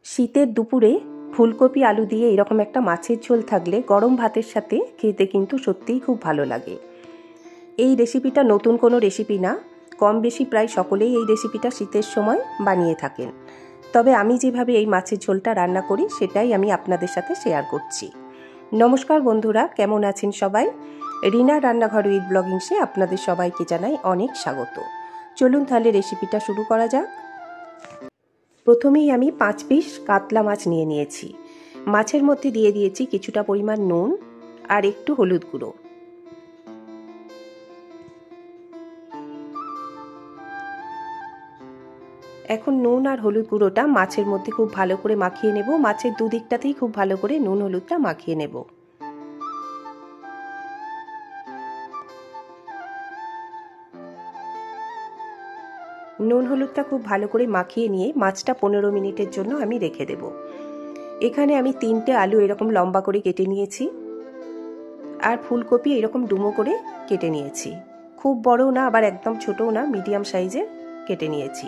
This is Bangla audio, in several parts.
শীতের দুপুরে ফুলকপি আলু দিয়ে এরকম একটা মাছের ঝোল থাকলে গরম ভাতের সাথে খেতে কিন্তু সত্যিই খুব ভালো লাগে। এই রেসিপিটা নতুন কোনো রেসিপি না, কম বেশি প্রায় সকলেই এই রেসিপিটা শীতের সময় বানিয়ে থাকেন। তবে আমি যেভাবে এই মাছের ঝোলটা রান্না করি সেটাই আমি আপনাদের সাথে শেয়ার করছি। নমস্কার বন্ধুরা, কেমন আছেন সবাই? রিনা রান্নাঘর উইথ ব্লগিংসে আপনাদের সবাইকে জানাই অনেক স্বাগত। চলুন তাহলে রেসিপিটা শুরু করা যাক। প্রথমেই আমি 5 পিস কাতলা মাছ নিয়ে নিয়েছি। মাছের মধ্যে দিয়ে দিয়েছি কিছুটা পরিমাণ নুন আর একটু হলুদ গুঁড়ো। এখন নুন আর হলুদ গুঁড়োটা মাছের মধ্যে খুব ভালো করে মাখিয়ে নেব। মাছের দুদিকটাতেই খুব ভালো করে নুন হলুদটা মাখিয়ে নেব। নুন হলুদটা খুব ভালো করে মাখিয়ে নিয়ে মাছটা 15 মিনিটের জন্য আমি রেখে দেব। এখানে আমি 3টে আলু এরকম লম্বা করে কেটে নিয়েছি আর ফুলকপি এরকম ডুমো করে কেটে নিয়েছি। খুব বড়ও না আবার একদম ছোটও না, মিডিয়াম সাইজে কেটে নিয়েছি।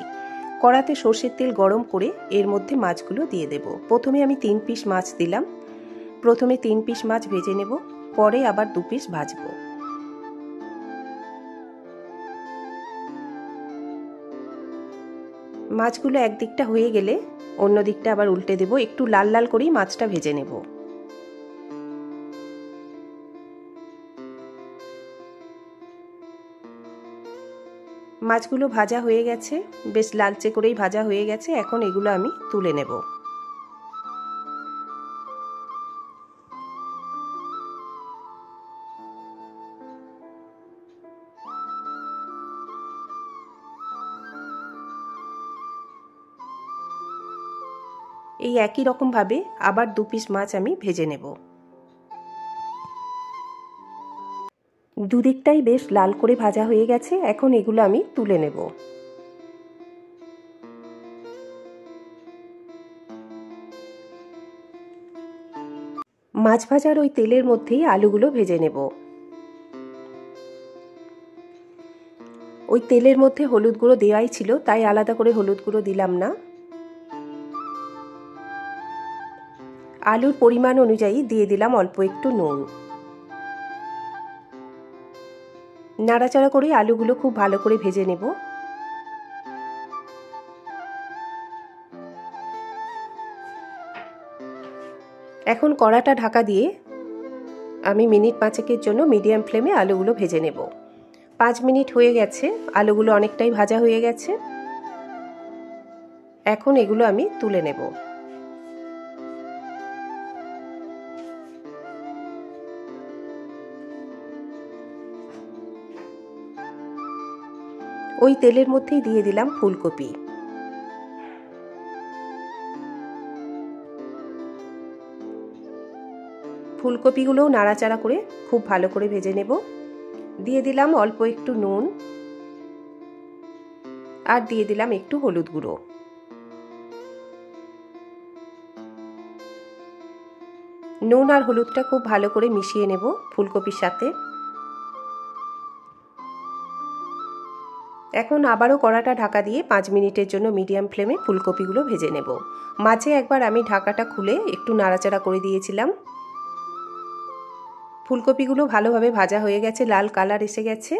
কড়াতে সর্ষের তেল গরম করে এর মধ্যে মাছগুলো দিয়ে দেব। প্রথমে আমি 3 পিস মাছ দিলাম। প্রথমে 3 পিস মাছ ভেজে নেব, পরে আবার 2 পিস ভাজবো। মাছগুলো একদিকটা হয়ে গেলে অন্য দিকটা আবার উল্টে দেব। একটু লাল লাল করেই মাছটা ভেজে নেব। মাছগুলো ভাজা হয়ে গেছে, বেশ লালচে করেই ভাজা হয়ে গেছে। এখন এগুলো আমি তুলে নেব। এই একই রকম ভাবে আবার 2 পিস মাছ আমি ভেজে নেব। দুদিকটাই বেশ লাল করে ভাজা হয়ে গেছে। এখন এগুলো আমি তুলে নেব। মাছ ভাজার ওই তেলের মধ্যেই আলুগুলো ভেজে নেব। ওই তেলের মধ্যে হলুদ গুঁড়ো দেওয়াই ছিল, তাই আলাদা করে হলুদ গুঁড়ো দিলাম না। আলুর পরিমাণ অনুযায়ী দিয়ে দিলাম অল্প একটু নুন। নাড়াচাড়া করে আলুগুলো খুব ভালো করে ভেজে নেব। এখন কড়াটা ঢাকা দিয়ে আমি মিনিট 5 জন্য মিডিয়াম ফ্লেমে আলুগুলো ভেজে নেব। 5 মিনিট হয়ে গেছে, আলুগুলো অনেকটাই ভাজা হয়ে গেছে। এখন এগুলো আমি তুলে নেব। ওই তেলের মধ্যেই দিয়ে দিলাম ফুলকপি। ফুলকপিগুলোও নাড়াচাড়া করে খুব ভালো করে ভেজে নেব। দিয়ে দিলাম অল্প একটু নুন আর দিয়ে দিলাম একটু হলুদ গুঁড়ো। নুন আর হলুদটা খুব ভালো করে মিশিয়ে নেব ফুলকপির সাথে। এখন আবারও কড়াটা ঢাকা দিয়ে 5 মিনিটের জন্য মিডিয়াম ফ্লেমে ফুলকপিগুলো ভেজে নেব। মাঝে একবার আমি ঢাকাটা খুলে একটু নাড়াচাড়া করে দিয়েছিলাম। ফুলকপিগুলো ভালোভাবে ভাজা হয়ে গেছে, লাল কালার এসে গেছে।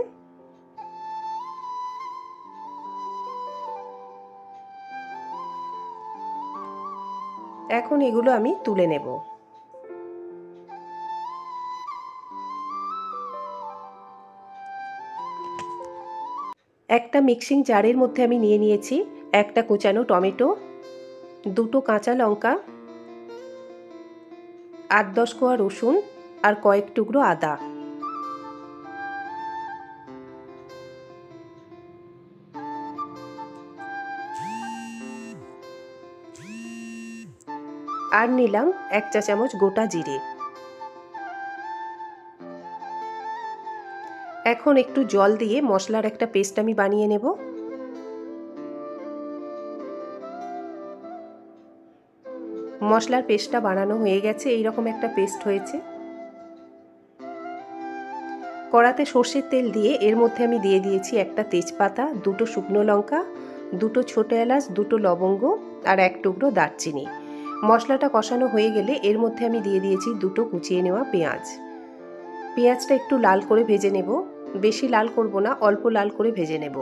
এখন এগুলো আমি তুলে নেব। একটা মিক্সিং জারের মধ্যে আমি নিয়ে নিয়েছি একটা কুচানো টমেটো, 2টো কাঁচা লঙ্কা, 8-10 কোয়া রসুন আর কয়েক টুকরো আদা। আর নিলাম 1 চা চামচ গোটা জিরে। এখন একটু জল দিয়ে মশলার একটা পেস্ট আমি বানিয়ে নেব। মশলার পেস্টটা বানানো হয়ে গেছে, এইরকম একটা পেস্ট হয়েছে। কড়াতে সর্ষের তেল দিয়ে এর মধ্যে আমি দিয়ে দিয়েছি একটা তেজপাতা, 2টো শুকনো লঙ্কা, 2টো ছোটো এলাচ, 2টো লবঙ্গ আর 1 টুকরো দারচিনি। মশলাটা কষানো হয়ে গেলে এর মধ্যে আমি দিয়ে দিয়েছি দুটো কুচিয়ে নেওয়া পেঁয়াজ। পেঁয়াজটা একটু লাল করে ভেজে নেব, বেশি লাল করব না, অল্প লাল করে ভেজে নেব।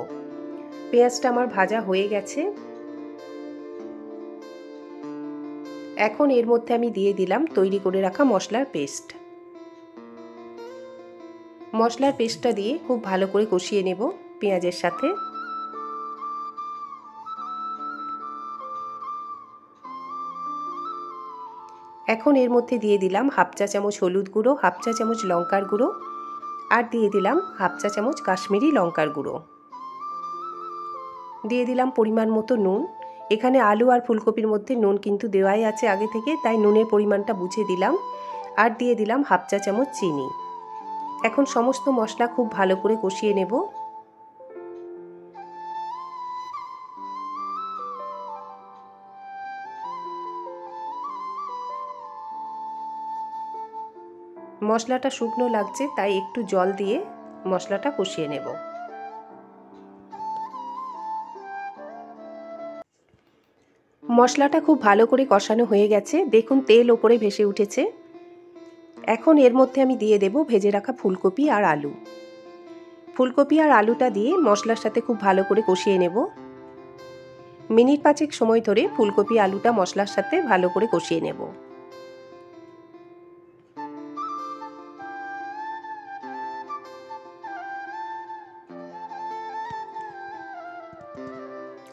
পেঁয়াজটা আমার ভাজা হয়ে গেছে। এখন এর মধ্যে আমি দিয়ে দিলাম তৈরি করে রাখা মশলার পেস্ট। মশলার পেস্টটা দিয়ে খুব ভালো করে কষিয়ে নেব পেঁয়াজের সাথে। এখন এর মধ্যে দিয়ে দিলাম হাফ চা চামচ হলুদ গুঁড়ো, হাফ চা চামচ লঙ্কার গুঁড়ো, আর দিয়ে দিলাম হাফ চা চামচ কাশ্মীরি লঙ্কার গুঁড়ো। দিয়ে দিলাম পরিমাণ মতো নুন। এখানে আলু আর ফুলকপির মধ্যে নুন কিন্তু দেওয়াই আছে আগে থেকে, তাই নুনের পরিমাণটা বুঝে দিলাম। আর দিয়ে দিলাম হাফ চা চামচ চিনি। এখন সমস্ত মশলা খুব ভালো করে কষিয়ে নেব। মশলাটা শুকনো লাগছে, তাই একটু জল দিয়ে মশলাটা কষিয়ে নেব। মশলাটা খুব ভালো করে কষানো হয়ে গেছে, দেখুন তেল ওপরে ভেসে উঠেছে। এখন এর মধ্যে আমি দিয়ে দেব ভেজে রাখা ফুলকপি আর আলু। ফুলকপি আর আলুটা দিয়ে মশলার সাথে খুব ভালো করে কষিয়ে নেব। মিনিট 5 সময় ধরে ফুলকপি আলুটা মশলার সাথে ভালো করে কষিয়ে নেব।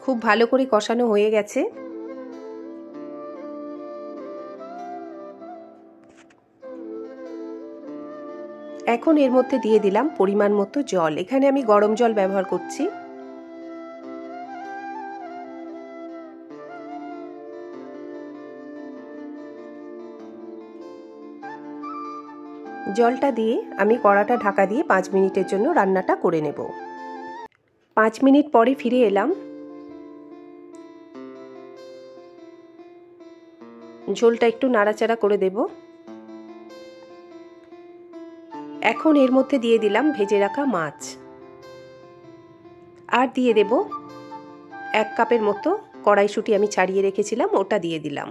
খুব ভালো করে কষানো হয়ে গেছে। এখন এর মধ্যে দিয়ে দিলাম পরিমাণ মতো জল। এখানে আমি গরম জল ব্যবহার করছি। জলটা দিয়ে আমি কড়াটা ঢাকা দিয়ে 5 মিনিটের জন্য রান্নাটা করে নেব। 5 মিনিট পরে ফিরে এলাম। ঝোলটা একটু নাড়াচাড়া করে দেব। এখন এর মধ্যে দিয়ে দিলাম ভেজে রাখা মাছ, আর দিয়ে দেব 1 কাপের মতো কড়াইশুঁটি আমি ছাড়িয়ে রেখেছিলাম, ওটা দিয়ে দিলাম।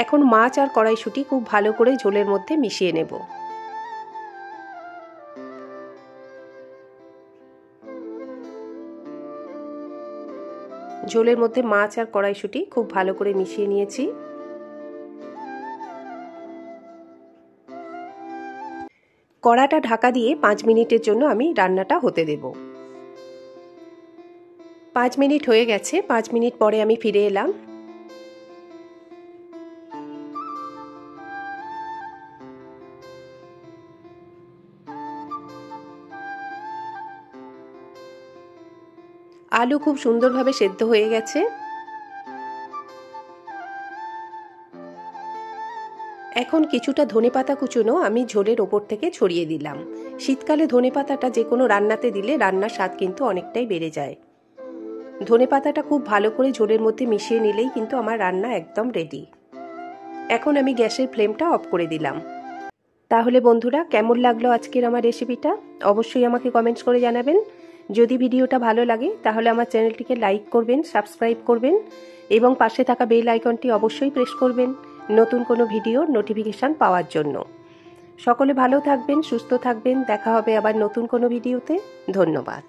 এখন মাছ আর কড়াইশুঁটি খুব ভালো করে ঝোলের মধ্যে মিশিয়ে নেব। ঝোলের মধ্যে মাছ আর কড়াইশুঁটি খুব ভালো করে মিশিয়ে নিয়েছি। কড়াটা ঢাকা দিয়ে 5 মিনিটের জন্য আমি রান্নাটা হতে দেব। 5 মিনিট হয়ে গেছে। 5 মিনিট পরে আমি ফিরে এলাম। আলু খুব সুন্দরভাবে সেদ্ধ হয়ে গেছে। এখন কিছুটা ধনেপাতা কুচনো আমি ঝোলের ওপর থেকে ছড়িয়ে দিলাম। শীতকালে ধনেপাতাটা যে কোনো রান্নাতে দিলে রান্নার স্বাদ কিন্তু অনেকটাই বেড়ে যায়। ধনেপাতাটা খুব ভালো করে ঝোলের মধ্যে মিশিয়ে নিলেই কিন্তু আমার রান্না একদম রেডি। এখন আমি গ্যাসের ফ্লেমটা অফ করে দিলাম। তাহলে বন্ধুরা, কেমন লাগলো আজকের আমার রেসিপিটা অবশ্যই আমাকে কমেন্টস করে জানাবেন। যদি ভিডিওটা ভালো লাগে তাহলে আমার চ্যানেলটিকে লাইক করবেন, সাবস্ক্রাইব করবেন এবং পাশে থাকা বেল আইকনটি অবশ্যই প্রেস করবেন নতুন কোনো ভিডিওর নোটিফিকেশান পাওয়ার জন্য। সকলে ভালো থাকবেন, সুস্থ থাকবেন। দেখা হবে আবার নতুন কোনো ভিডিওতে। ধন্যবাদ।